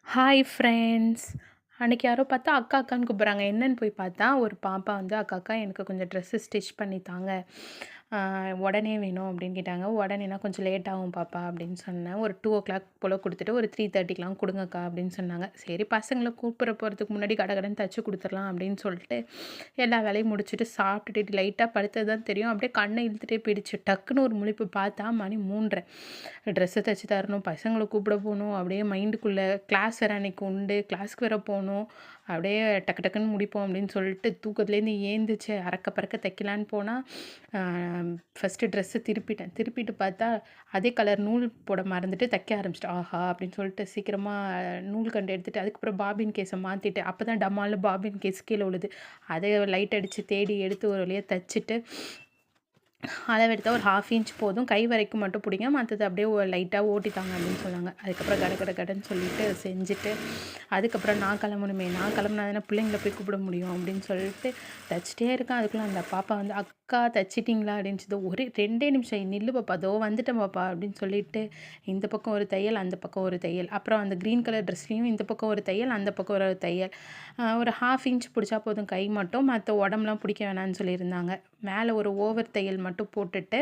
Hi friends. அன்னைக்கு யாரோ பார்த்தா அக்கா அக்கான்னு கூப்பிட்றாங்க. என்னன்னு போய் பார்த்தா, ஒரு பாப்பா வந்து அக்கா அக்கா எனக்கு கொஞ்சம் ட்ரெஸ்ஸு ஸ்டிச் பண்ணி தாங்க. உடனே வேணும் அப்படின்னு கேட்டாங்க. உடனேனா கொஞ்சம் லேட் ஆகும் பாப்பா அப்படின்னு சொன்னேன். ஒரு 2:00 போல குடுத்துட்டு, ஒரு 3:30க்கெலாம் குடுங்கக்கா அப்படின்னு சொன்னாங்க. சரி பசங்கள கூப்பிட போறதுக்கு முன்னாடி கடகடன்னு தச்சு குடுத்துரலாம் அப்படின்னு சொல்லிட்டு, எல்லா வேலையும் முடிச்சுட்டு சாப்பிட்டுட்டு லைட்டா படுத்தது தான் தெரியும். அப்படியே கண்ண இழுத்துட்டே போயிடுச்சு. டக்குன்னு ஒரு முழிப்பு பார்த்தா மணி 3:30. ட்ரெஸ்ஸு தச்சு தரணும், பசங்கள கூப்பிட போணும், அப்படியே மைண்டுக்குள்ளே கிளாஸ் வேறு அன்னைக்கு உண்டு, கிளாஸ்க்கு வேறு போகணும். அப்படியே டக்கு டக்குன்னு முடிப்போம் அப்படின்னு சொல்லிட்டு தூக்கத்துலேருந்து ஏந்திரிச்சு அறக்க பறக்க தைக்கலான்னு போனால், ஃபஸ்ட்டு ட்ரெஸ்ஸு திருப்பிட்டேன். திருப்பிட்டு பார்த்தா அதே கலர் நூல் போட மறந்துட்டு தைக்க ஆரம்பிச்சிட்டேன். ஆஹா! அப்படின்னு சொல்லிட்டு சீக்கிரமாக நூல் கண்டு எடுத்துட்டு, அதுக்கப்புறம் பாபின் கேஸை மாற்றிட்டு, அப்போ தான் டமால்னு பாபின் கேஸ் கீழே விழுது. அதை லைட் அடித்து தேடி எடுத்து ஒரு வழியாக தைச்சிட்டு, அளவெடுத்தா ஒரு 1/2 இன்ச் போதும். கை வரைக்கும் மட்டும் பிடிங்க. மற்றது அப்படியே லைட்டா ஓட்டித்தாங்க அப்படின்னு சொன்னாங்க. அதுக்கப்புறம் கட கட கடன்னு சொல்லிட்டு செஞ்சுட்டு, அதுக்கப்புறம் நான் கிளம்பணுமே, நான் கிளம்புனா தானே பிள்ளைங்கள போய் கூப்பிட முடியும் அப்படின்னு சொல்லிட்டு தச்சுட்டே இருக்கேன். அதுக்குள்ள அந்த பாப்பா வந்து, "அக்கா தச்சிட்டிங்களா?" அப்படின்னுச்சு. ஒரு 2 நிமிஷம் நில்லு பாப்பா, இதோ வந்துட்டேன் பாப்பா அப்படின்னு சொல்லிட்டு, இந்த பக்கம் ஒரு தையல், அந்த பக்கம் ஒரு தையல். அப்புறம் அந்த கிரீன் கலர் ட்ரெஸ்லேயும் இந்த பக்கம் ஒரு தையல், அந்த பக்கம் ஒரு தையல். ஒரு 1/2 இன்ச் பிடிச்சா போதும் கை மட்டும். மற்ற உடம்புலாம் பிடிக்க வேணான்னு சொல்லியிருந்தாங்க. மேலே ஒரு ஓவர் தையல் மட்டும் போட்டுட்டு,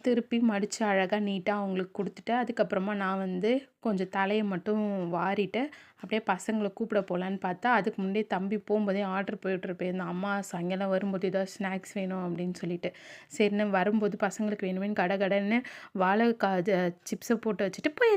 திருப்பி மடித்து அழகாக நீட்டாக அவங்களுக்கு குடுத்துட்டு, அதுக்கப்புறமா நான் வந்து கொஞ்சம் தலைய மட்டும் வாரிட்டு, அப்படியே பசங்கள கூப்பிட போகலான்னு பார்த்தா, அதுக்கு முன்னாடியே தம்பி போகும்போதே ஆர்டர் போட்டு போயிருந்தான். அம்மா சாயங்காலம் வரும்போது ஏதாவது ஸ்நாக்ஸ் வேணும் அப்படின்னு சொல்லிட்டு. சரின்னு வரும்போது பசங்களுக்கு வேணுமேன்னு கடகடன்னு வாழைக்கா சிப்ஸை போட்டு வச்சுட்டு போய்